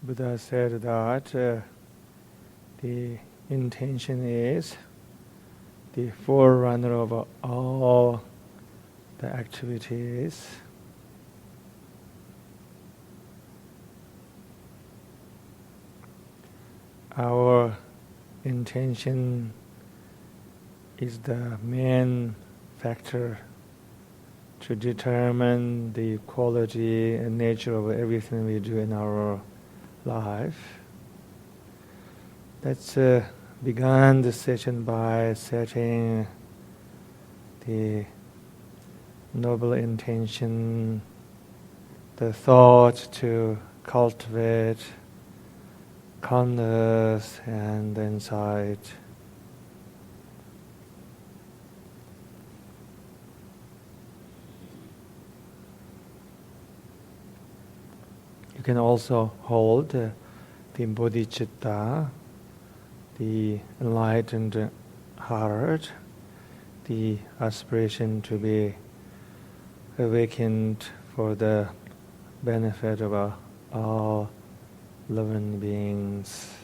Buddha said that the intention is the forerunner of all the activities. Our intention is the main factor to determine the quality and nature of everything we do in our life. Let's begin the session by setting the noble intention, the thought to cultivate calmness and insight. You can also hold the bodhicitta, the enlightened heart, the aspiration to be awakened for the benefit of all living beings.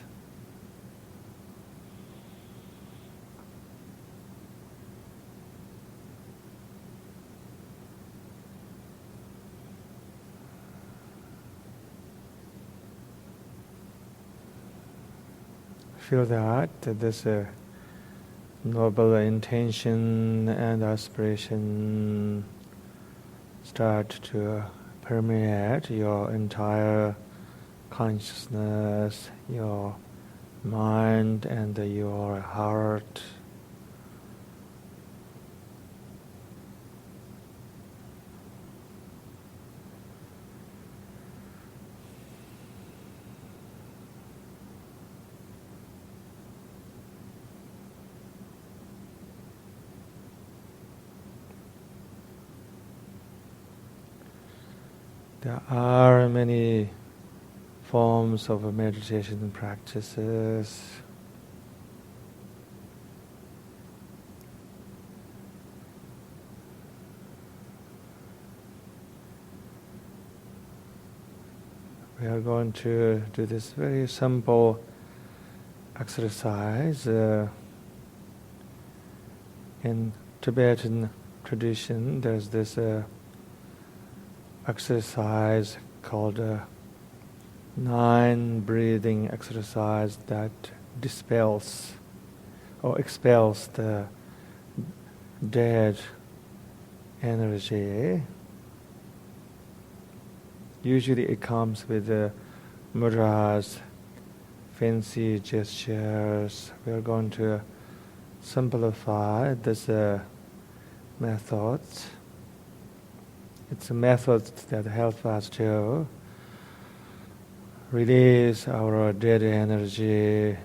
Feel that this noble intention and aspiration start to permeate your entire consciousness, your mind and your heart. There are many forms of meditation practices. We are going to do this very simple exercise. In Tibetan tradition, there's this exercise called 9 breathing exercise that dispels or expels the dead energy. Usually it comes with mudras, fancy gestures. We are going to simplify this method. It's a method that helps us to release our dead energy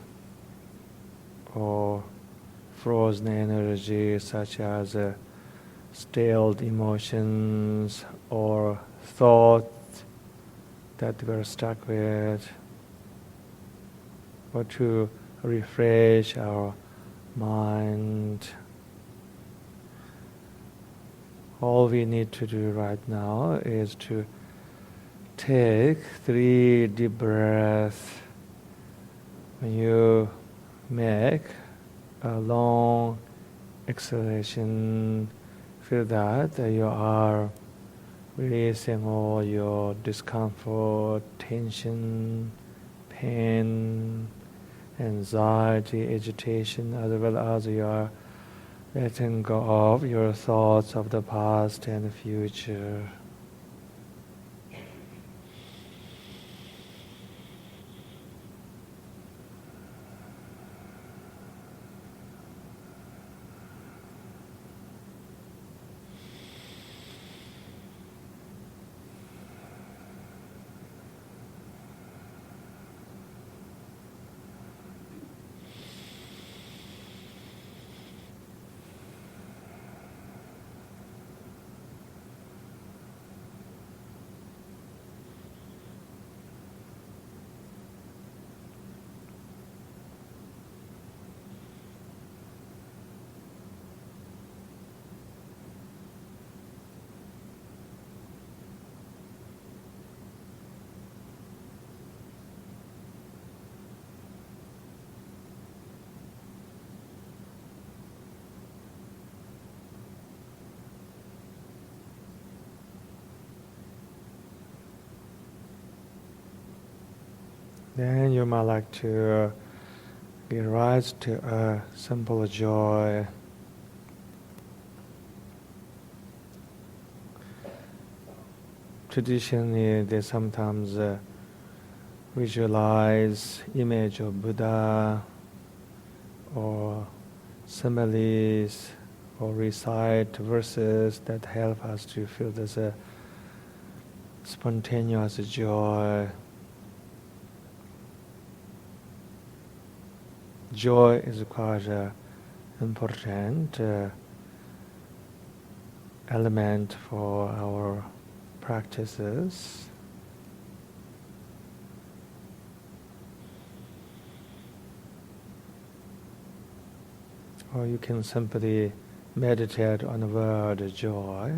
or frozen energy, such as stale emotions or thoughts that we're stuck with, or to refresh our mind. All we need to do right now is to take 3 deep breaths. When you make a long exhalation, feel that you are releasing all your discomfort, tension, pain, anxiety, agitation, as well as you are letting go of your thoughts of the past and the future. Then you might like to give rise to a simple joy. Traditionally, they sometimes visualize image of Buddha or similes or recite verses that help us to feel this spontaneous joy. Joy is quite an important element for our practices. Or you can simply meditate on the word joy.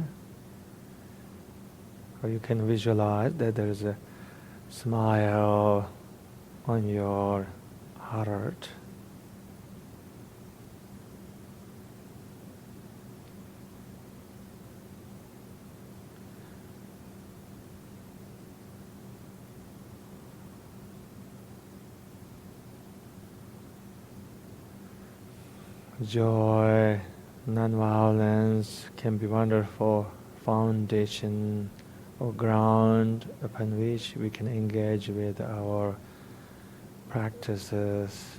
Or you can visualize that there is a smile on your heart. Joy, non-violence can be wonderful foundation or ground upon which we can engage with our practices.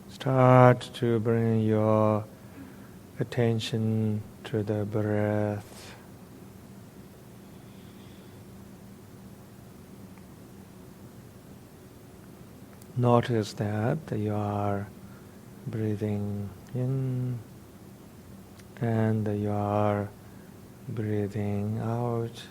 Start to bring your attention to the breath. Notice that you are breathing in and you are breathing out.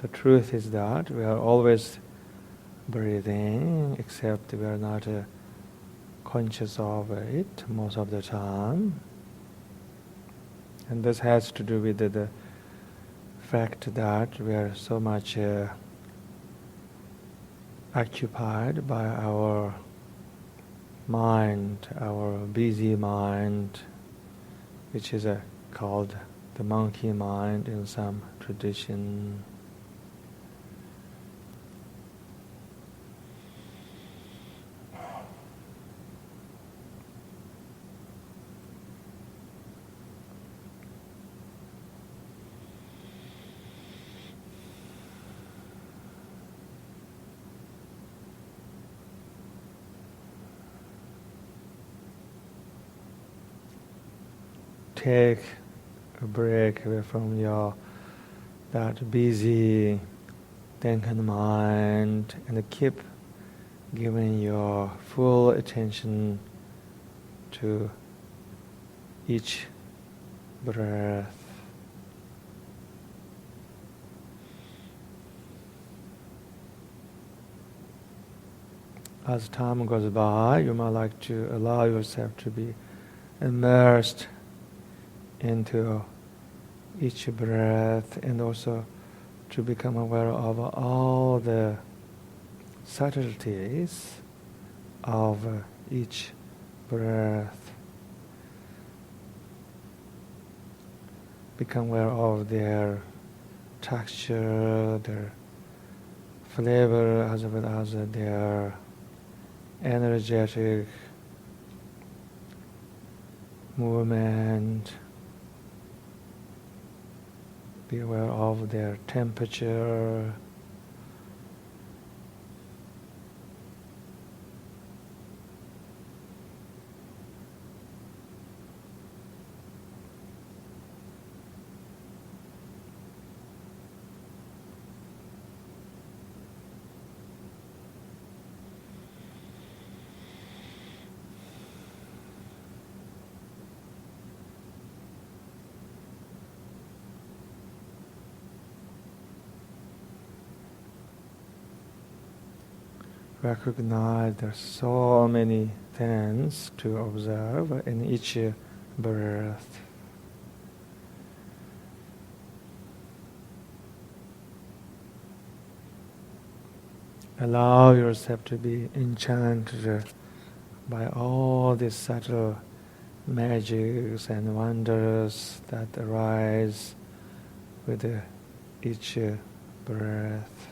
The truth is that we are always breathing, except we are not conscious of it most of the time. And this has to do with the fact that we are so much occupied by our mind, our busy mind, which is called the monkey mind in some tradition. Take a break away from that busy thinking mind and keep giving your full attention to each breath. As time goes by, you might like to allow yourself to be immersed into each breath and also to become aware of all the subtleties of each breath. Become aware of their texture, their flavor, as well as their energetic movement. Be aware of their temperature. recognize there's so many things to observe in each breath. Allow yourself to be enchanted by all these subtle magics and wonders that arise with each breath.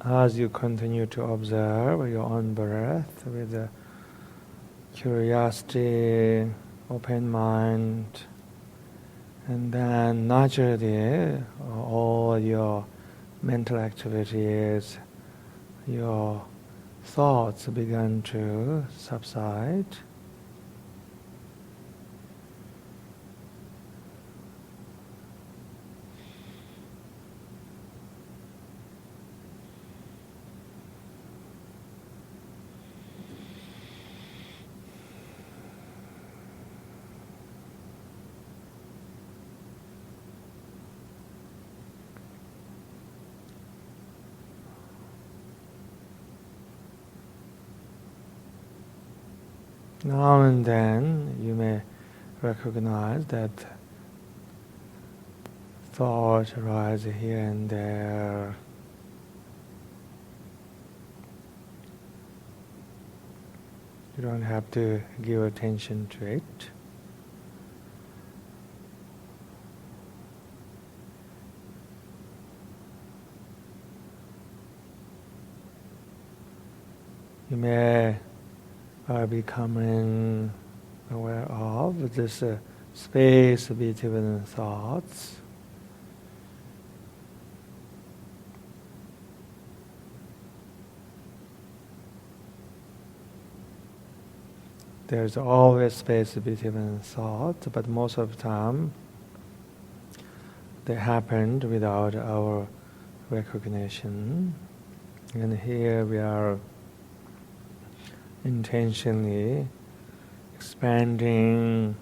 As you continue to observe your own breath with a curiosity, open mind, and then naturally all your mental activities, your thoughts begin to subside. Now and then you may recognize that thoughts arise here and there. You don't have to give attention to it. You may becoming aware of this space between thoughts. There's always space between thoughts, but most of the time they happened without our recognition. And here we are intentionally expanding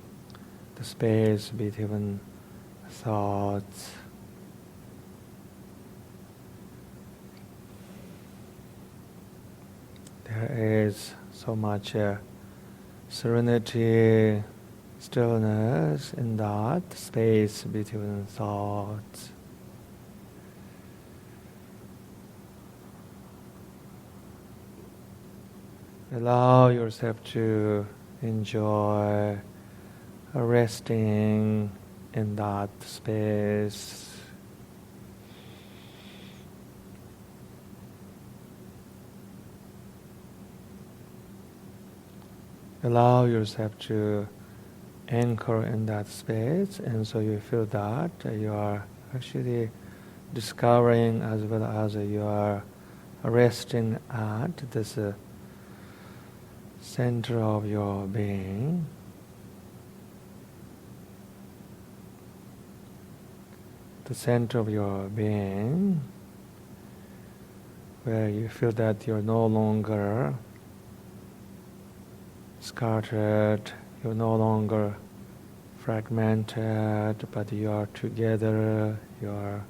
the space between thoughts. There is so much serenity, stillness in that space between thoughts. Allow yourself to enjoy resting in that space. Allow yourself to anchor in that space, and so you feel that you are actually discovering as well as you are resting at this center of your being. The center of your being, where you feel that you're no longer scattered, you're no longer fragmented, but you are together, you are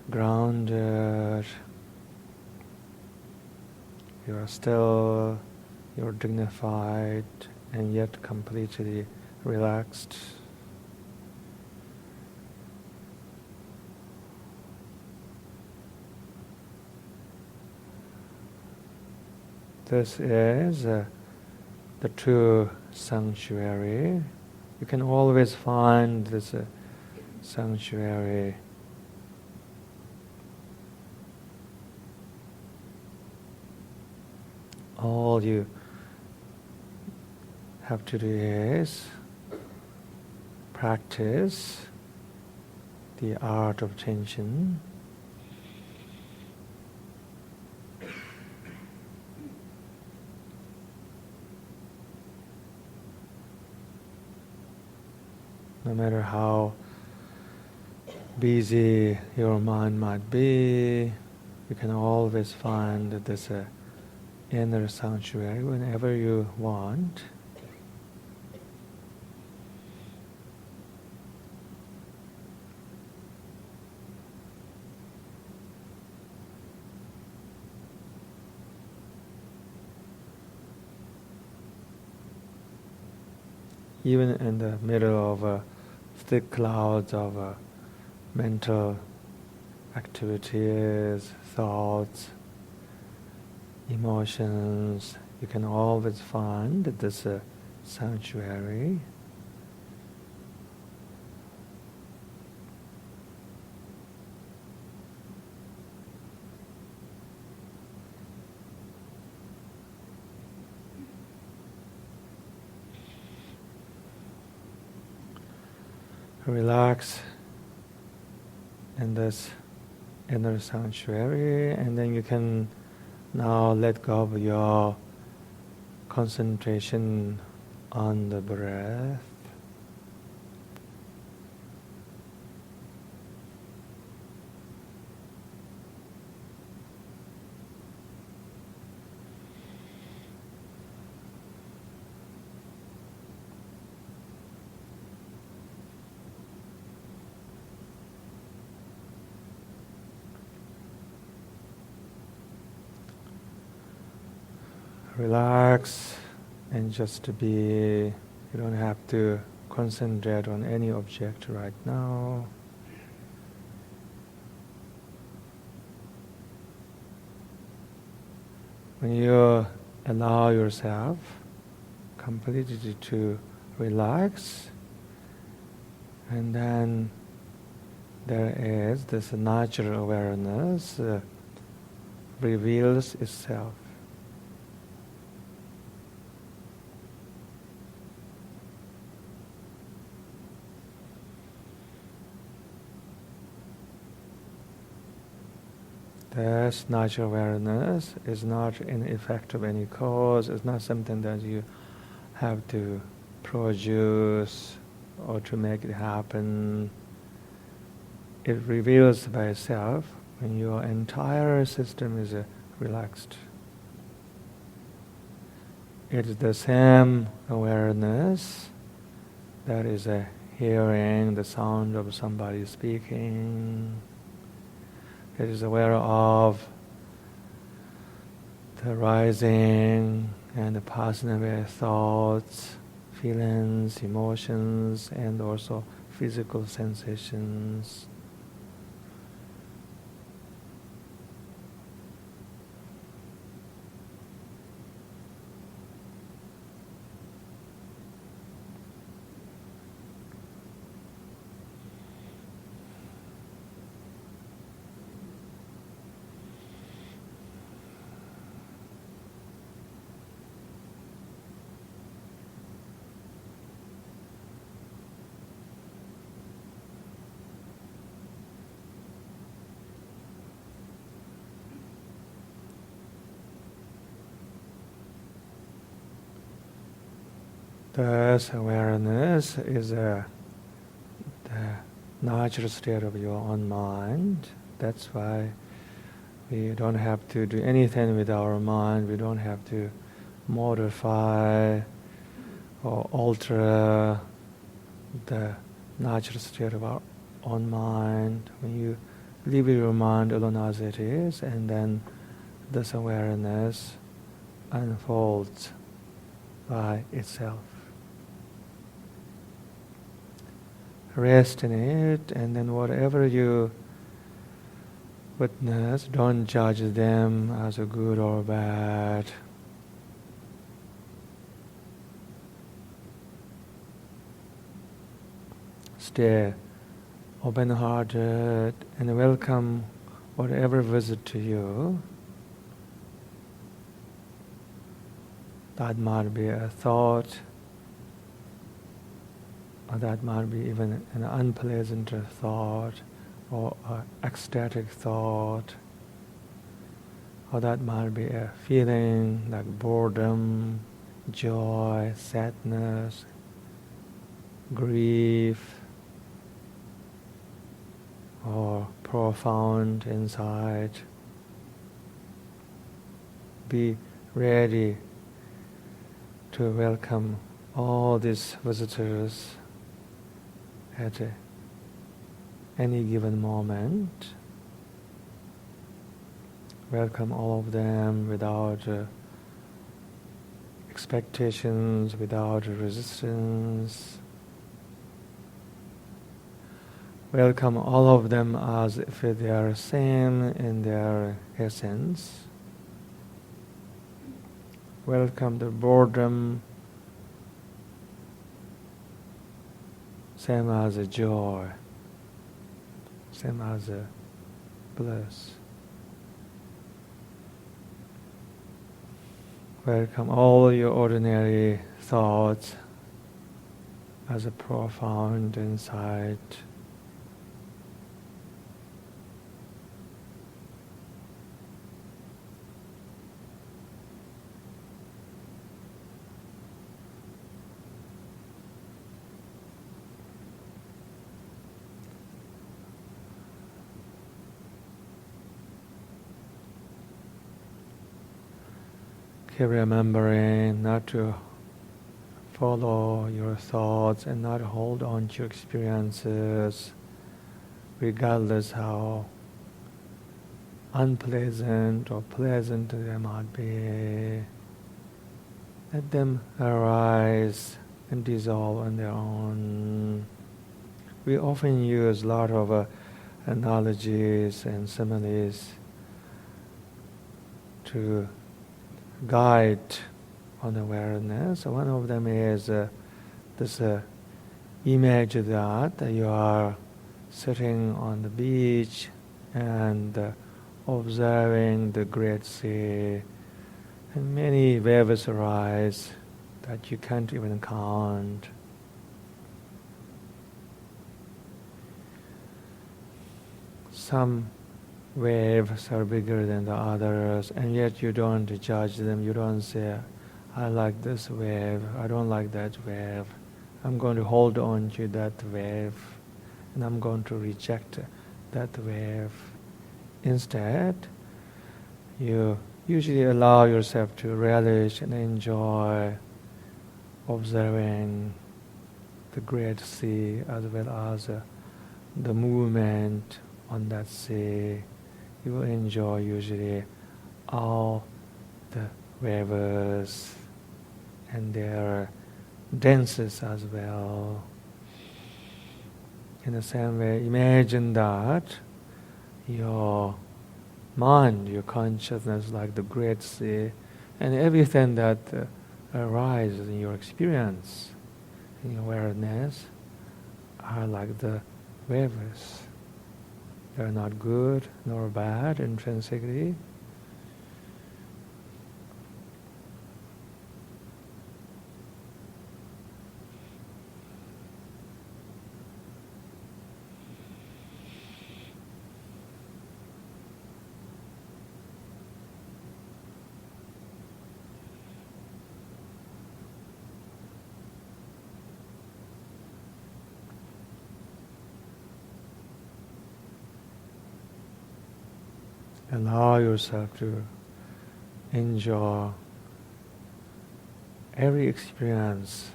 grounded, you are still, you're dignified, and yet completely relaxed. this is the true sanctuary. You can always find this sanctuary. All you have to do is practice the art of attention. No matter how busy your mind might be, you can always find this inner sanctuary whenever you want. Even in the middle of thick clouds of mental activities, thoughts, emotions, you can always find this sanctuary. Relax in this inner sanctuary, and then you can now let go of your concentration on the breath. Relax and just to be, you don't have to concentrate on any object right now. When you allow yourself completely to relax, and then there is this natural awareness reveals itself. This natural awareness is not an effect of any cause. It's not something that you have to produce or to make it happen. It reveals by itself when your entire system is relaxed. It is the same awareness that is hearing the sound of somebody speaking. It is aware of the rising and the passing away thoughts, feelings, emotions, and also physical sensations. This awareness is the natural state of your own mind. That's why we don't have to do anything with our mind. We don't have to modify or alter the natural state of our own mind. When you leave your mind alone as it is, and then this awareness unfolds by itself. Rest in it, and then whatever you witness, don't judge them as a good or bad. stay open-hearted and welcome whatever visit to you. That might be a thought, or that might be even an unpleasant thought, or an ecstatic thought, or that might be a feeling like boredom, joy, sadness, grief, or profound insight. Be ready to welcome all these visitors at any given moment. Welcome all of them without expectations, without resistance. Welcome all of them as if they are same in their essence. Welcome the boredom, same as a joy, same as a bliss. Welcome all your ordinary thoughts as a profound insight. Keep remembering not to follow your thoughts and not hold on to your experiences, regardless how unpleasant or pleasant they might be. Let them arise and dissolve on their own. We often use a lot of analogies and similes to guide on awareness. One of them is this image that you are sitting on the beach and observing the great sea, and many waves arise that you can't even count. Some waves are bigger than the others, and yet you don't judge them. You don't say, I like this wave, I don't like that wave. I'm going to hold on to that wave, and I'm going to reject that wave. Instead, you usually allow yourself to relish and enjoy observing the great sea as well as the movement on that sea. You will enjoy usually all the waves and their dances as well. In the same way, imagine that your mind, your consciousness, like the great sea, and everything that arises in your experience, in your awareness, are like the waves. They are not good nor bad intrinsically. Allow yourself to enjoy every experience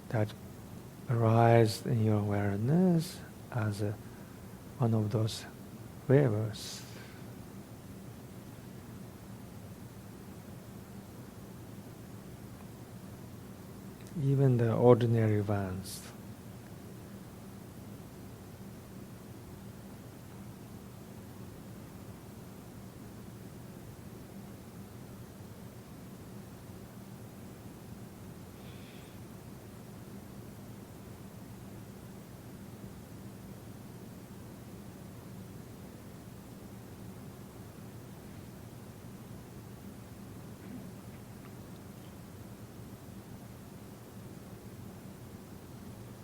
that arises in your awareness as one of those waves. Even the ordinary ones.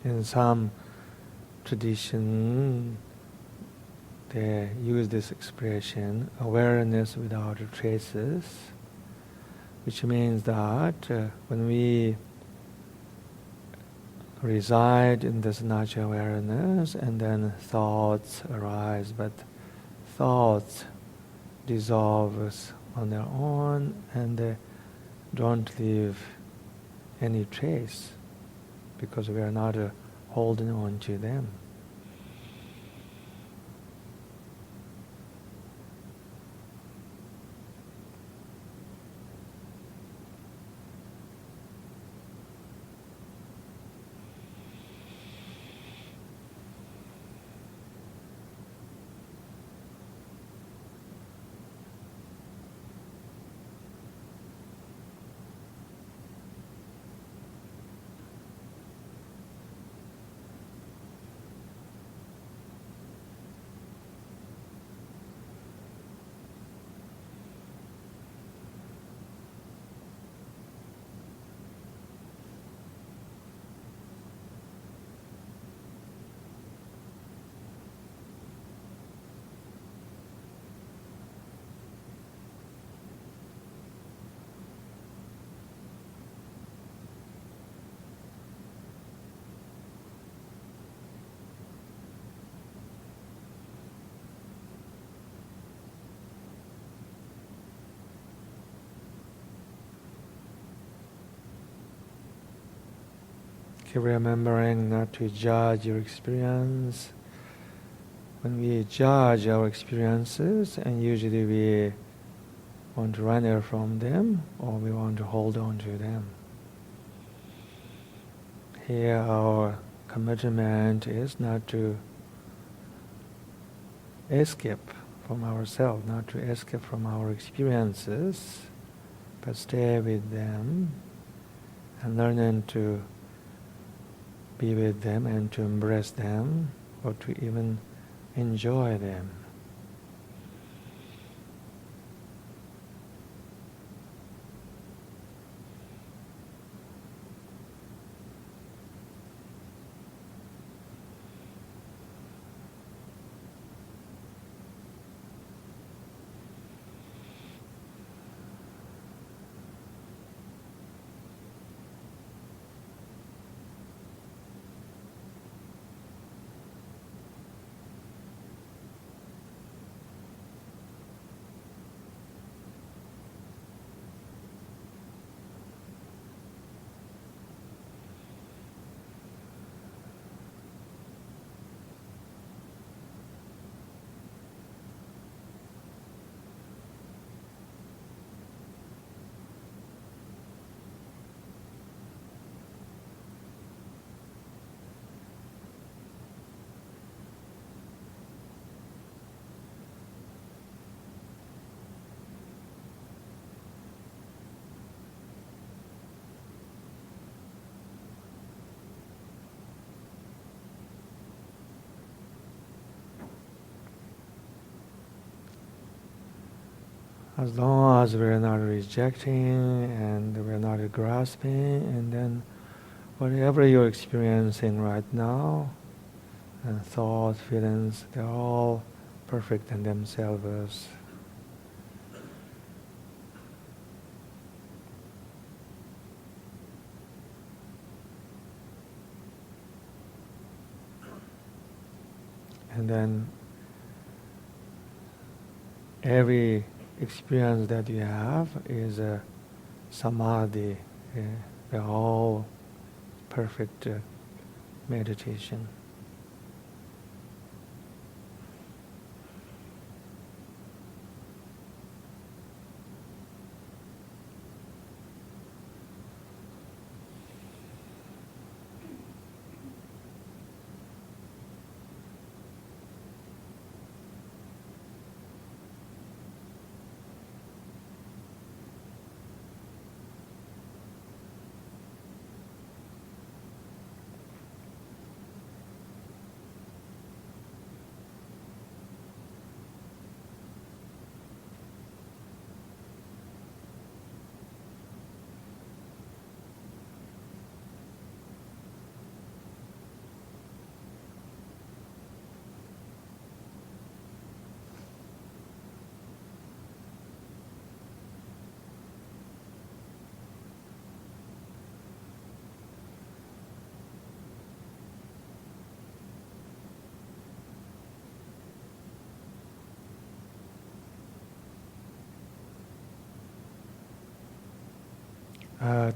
In some tradition, they use this expression, awareness without traces, which means that when we reside in this natural awareness and then thoughts arise, but thoughts dissolve on their own and they don't leave any trace because we are not holding on to them. Keep remembering not to judge your experience. When we judge our experiences, and usually we want to run away from them or we want to hold on to them. Here our commitment is not to escape from ourselves, not to escape from our experiences, but stay with them and learning to be with them and to embrace them or to even enjoy them. As long as we're not rejecting and we're not grasping, and then whatever you're experiencing right now, and thoughts, feelings, they're all perfect in themselves. And then every experience that you have is a samadhi. They're all perfect meditation.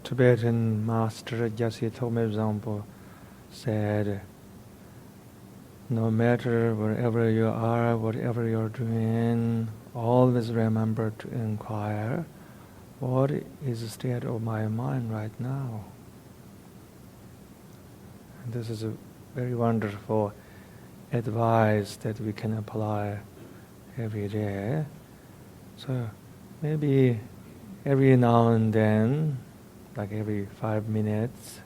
Tibetan master Gyasi Tome Zampo said, no matter wherever you are, whatever you're doing, always remember to inquire, what is the state of my mind right now? And this is a very wonderful advice that we can apply every day. So maybe every now and then, like every 5 minutes,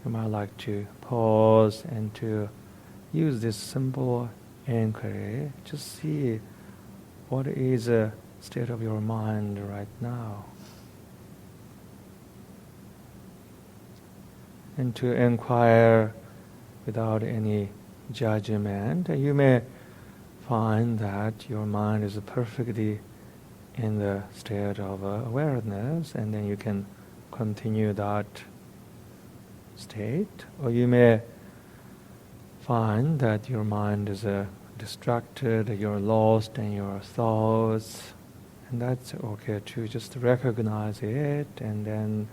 you might like to pause and to use this simple inquiry. Just see what is the state of your mind right now. And to inquire without any judgment, you may find that your mind is perfectly in the state of awareness, and then you can continue that state. Or you may find that your mind is distracted, you're lost in your thoughts, and that's okay too. Just recognize it, and then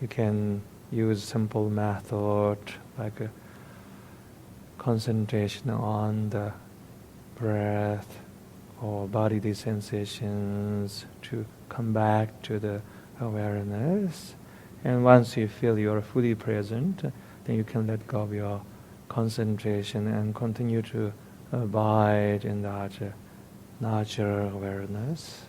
you can use simple method like a concentration on the breath or bodily sensations to come back to the awareness. And once you feel you're fully present, then you can let go of your concentration and continue to abide in that natural awareness.